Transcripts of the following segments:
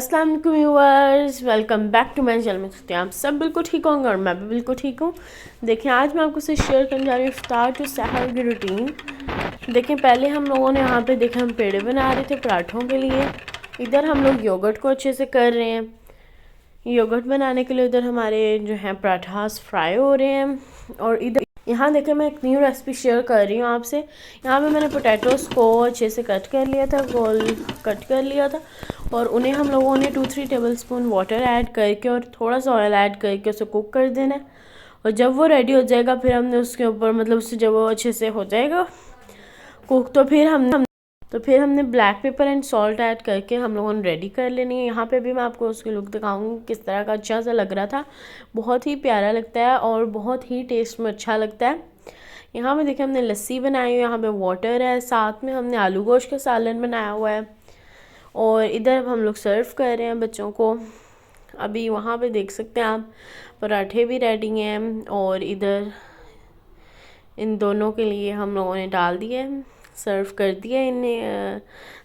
अस्सलाम वालेकुम viewers, welcome back to my channel. में सकते हैं आप सब बिल्कुल ठीक होंगे और मैं भी बिल्कुल ठीक हूँ। देखिए आज मैं आपको से शेयर करने जा रही हूँ इफ्तार टू सहर की रूटीन। देखें पहले हम लोगों ने यहाँ पे देखे हम पेड़े बना रहे थे पराठों के लिए। इधर हम लोग योगर्ट को अच्छे से कर रहे हैं। योगर्ट बनाने के लिए इधर हमारे जो हैं पराठास फ्राई हो रहे हैं। और इधर यहाँ देखें मैं एक न्यू रेसिपी शेयर कर रही हूँ आपसे। यहाँ पे मैंने पोटैटोज़ को अच्छे से कट कर लिया था, गोल कट कर लिया था, और उन्हें हम लोगों ने 2-3 टेबलस्पून वाटर ऐड करके और थोड़ा सा ऑयल ऐड करके उसे कुक कर देना है। और जब वो रेडी हो जाएगा फिर हमने उसके ऊपर मतलब उससे जब वो अच्छे से हो जाएगा कुक तो फिर हमने black pepper and salt add करके हम लोगों ने रेडी कर लेनी है। यहाँ पे भी मैं आपको उसकी लुक दिखाऊंगी किस तरह का अच्छा सा लग रहा था। बहुत ही प्यारा लगता है और बहुत ही टेस्ट में अच्छा लगता है। यहाँ पे देखिए हमने लस्सी बनाई हुई है, यहाँ पे वाटर है, साथ में हमने आलू गोश्त का सालन बनाया हुआ है। और इधर अब हम लोग सर्व कर रहे हैं बच्चों को। अभी वहाँ पे देख सकते हैं आप पराठे भी रेडी हैं और इधर इन दोनों के लिए हम लोगों ने डाल दिए, सर्व कर दिया इन्हें।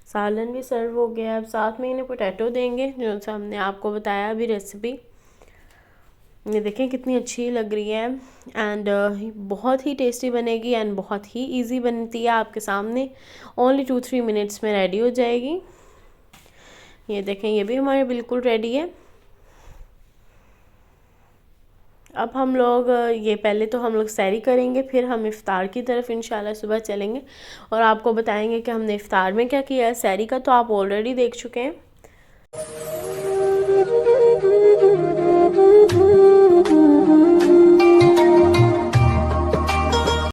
सालन भी सर्व हो गया। अब साथ में इन्हें पोटैटो देंगे जो सा हमने आपको बताया अभी रेसिपी। ये देखें कितनी अच्छी लग रही है एंड बहुत ही टेस्टी बनेगी एंड बहुत ही इजी बनती है आपके सामने। ओनली 2-3 मिनट्स में रेडी हो जाएगी। ये देखें ये भी हमारे बिल्कुल रेडी है। अब हम लोग ये पहले तो हम लोग सैरी करेंगे, फिर हम इफ़्तार की तरफ इंशाल्लाह सुबह चलेंगे और आपको बताएंगे कि हमने इफ़्तार में क्या किया है। सैरी का तो आप ऑलरेडी देख चुके हैं।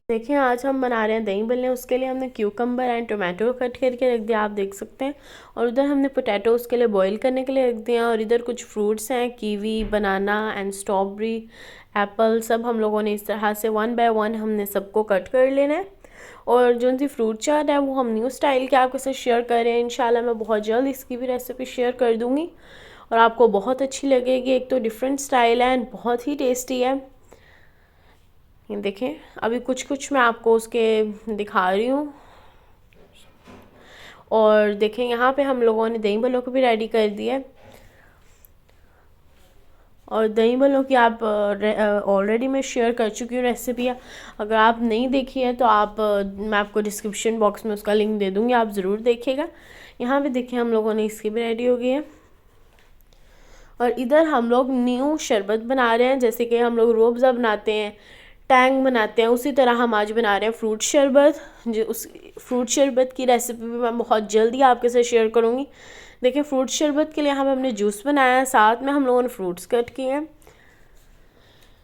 देखिए आज हम बना रहे हैं दही बल्ले। उसके लिए हमने क्यूकम्बर एंड टोमेटो कट करके रख दिया, आप देख सकते हैं। और उधर हमने पोटैटो उसके लिए बॉईल करने के लिए रख दिया। और इधर कुछ फ्रूट्स हैं, kiwi, banana and strawberry, Apple, सब हम लोगों ने इस तरह से 1 बाय 1 हमने सबको कट कर लेना है। और जो सी फ्रूट चाट है वो हम न्यू स्टाइल के आपके साथ शेयर कर रहे हैं। इंशाल्लाह मैं बहुत जल्द इसकी भी रेसिपी शेयर कर दूँगी और आपको बहुत अच्छी लगेगी। एक तो डिफरेंट स्टाइल है एंड बहुत ही टेस्टी है। ये देखें अभी कुछ मैं आपको उसके दिखा रही हूँ। और देखें यहाँ पे हम लोगों ने दही बल्लों को भी रेडी कर दिया है। और दही बल्लों की आप ऑलरेडी मैं शेयर कर चुकी हूँ रेसिपी। अगर आप नहीं देखी है तो आप मैं आपको डिस्क्रिप्शन बॉक्स में उसका लिंक दे दूँगी, आप ज़रूर देखिएगा। यहाँ पे देखें हम लोगों ने इसकी भी रेडी हो गई है। और इधर हम लोग न्यू शरबत बना रहे हैं, जैसे कि हम लोग रूह अफ़ज़ा बनाते हैं, टैंग बनाते हैं, उसी तरह हम आज बना रहे हैं फ्रूट शरबत। जो उस फ्रूट शरबत की रेसिपी भी मैं बहुत जल्दी आपके साथ शेयर करूँगी। देखिए फ्रूट शरबत के लिए यहाँ पे हमने जूस बनाया है, साथ में हम लोगों ने फ्रूट्स कट किए हैं।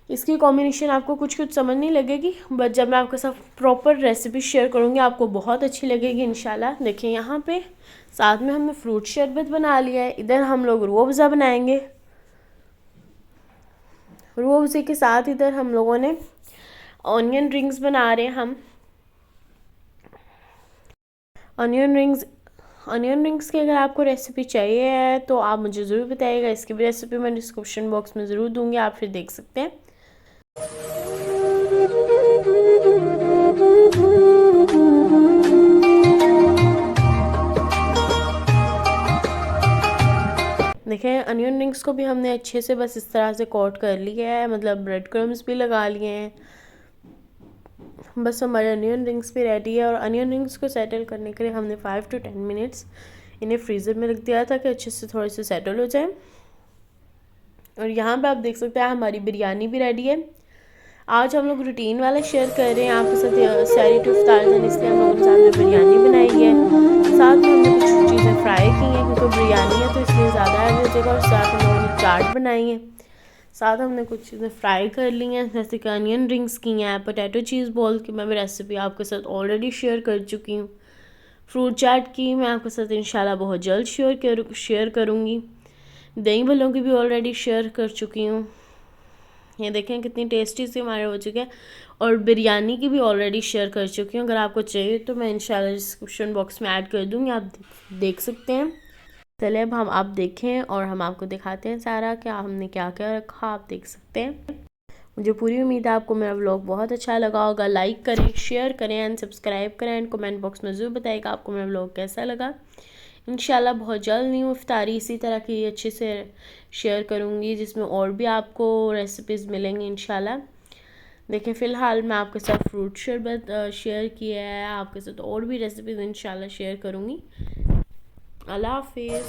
इसकी कॉम्बिनेशन आपको कुछ समझ नहीं लगेगी, बट जब मैं आपके साथ प्रॉपर रेसिपी शेयर करूँगी आपको बहुत अच्छी लगेगी इंशाल्लाह। देखिए यहाँ पे साथ में हमने फ्रूट शरबत बना लिया है। इधर हम लोग रूह अफ़ज़ा बनाएंगे। रूह अफ़ज़ा के साथ इधर हम लोगों ने ऑनियन रिंग्स बना रहे हैं। हम ऑनियन रिंग्स की अगर आपको रेसिपी चाहिए है तो आप मुझे ज़रूर बताइएगा। इसकी भी रेसिपी मैं डिस्क्रिप्शन बॉक्स में ज़रूर दूंगी, आप फिर देख सकते हैं। देखें अनियन रिंग्स को भी हमने अच्छे से बस इस तरह से कोट कर लिया है, मतलब ब्रेड क्रम्स भी लगा लिए हैं। बस हमारे अनियन रिंग्स भी रेडी है। और अनियन रिंग्स को सेटल करने के लिए हमने 5 to 10 मिनट्स इन्हें फ्रीज़र में रख दिया था कि अच्छे से थोड़े से सेटल हो जाए। और यहाँ पे आप देख सकते हैं हमारी बिरयानी भी रेडी है। आज हम लोग रूटीन वाला शेयर कर रहे हैं आपके साथ सैरी टू इफ्तार, इसलिए हम लोगों ने साथ में बिरयानी बनाई है, साथ में हमने कुछ चीज़ें फ्राई की हैं क्योंकि बिरयानी है तो इसलिए ज़्यादा ऐड हो जाएगा। और साथ हम लोगों ने चाट बनाई है, साथ हमने कुछ चीज़ें फ्राई कर ली हैं जैसे कि अनियन रिंग्स की हैं, पोटैटो चीज़ बॉल की मैं भी रेसिपी आपके साथ ऑलरेडी शेयर कर चुकी हूँ। फ्रूट चाट की मैं आपके साथ इंशाल्लाह बहुत जल्द शेयर करूँगी। दही बल्लों की भी ऑलरेडी शेयर कर चुकी हूँ। ये देखें कितनी टेस्टी सी हमारे हो चुके हैं। और बिरयानी की भी ऑलरेडी शेयर कर चुकी हूँ, अगर आपको चाहिए तो मैं इंशाल्लाह डिस्क्रिप्शन बॉक्स में ऐड कर दूँगी, आप देख सकते हैं। चलिए अब हम आप देखें और हम आपको दिखाते हैं सारा क्या हमने क्या क्या रखा, आप देख सकते हैं। मुझे पूरी उम्मीद है आपको मेरा व्लॉग बहुत अच्छा लगा होगा। लाइक करें, शेयर करें एंड सब्सक्राइब करें एंड कमेंट बॉक्स में ज़रूर बताइएगा आपको मेरा व्लॉग कैसा लगा। इंशाल्लाह बहुत जल्द न्यू इफ्तारी इसी तरह की अच्छे से शेयर करूँगी, जिसमें और भी आपको रेसिपीज़ मिलेंगी इंशाल्लाह। देखिए फ़िलहाल मैं आपके साथ फ्रूट शरबत शेयर किया है, आपके साथ और भी रेसिपीज़ इंशाल्लाह शेयर करूँगी। अल्लाह हाफिज़।